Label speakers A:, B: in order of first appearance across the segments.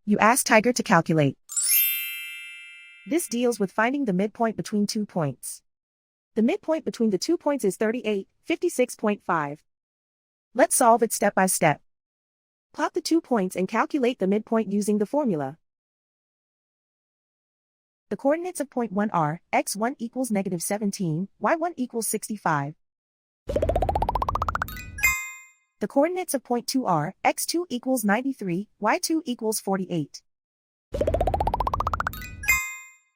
A: You ask Tiger to calculate. This deals with finding the midpoint between 2 points. The midpoint between the 2 points is 3856.5. Let's solve it step by step. Plot the 2 points and calculate the midpoint using the formula. The coordinates of point 1 are x1 equals -17, y1 equals 65. The coordinates of point 2 are x2 equals 93, y2 equals 48.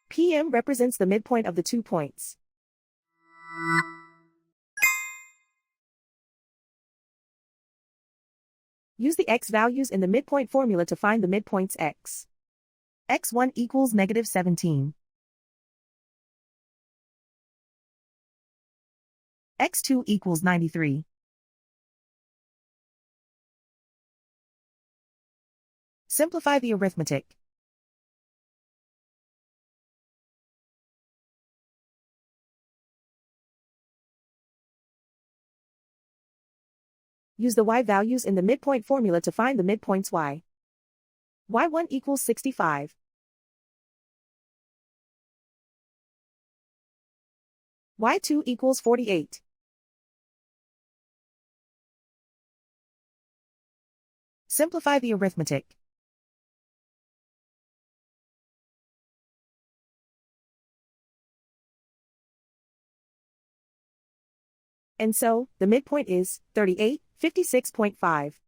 A: PM represents the midpoint of the 2 points. Use the x values in the midpoint formula to find the midpoints x. x1 equals -17. x2 equals 93. Simplify the arithmetic. Use the y values in the midpoint formula to find the midpoints y. y1 equals 65. y2 equals 48. Simplify the arithmetic. And so, the midpoint is 3856.5.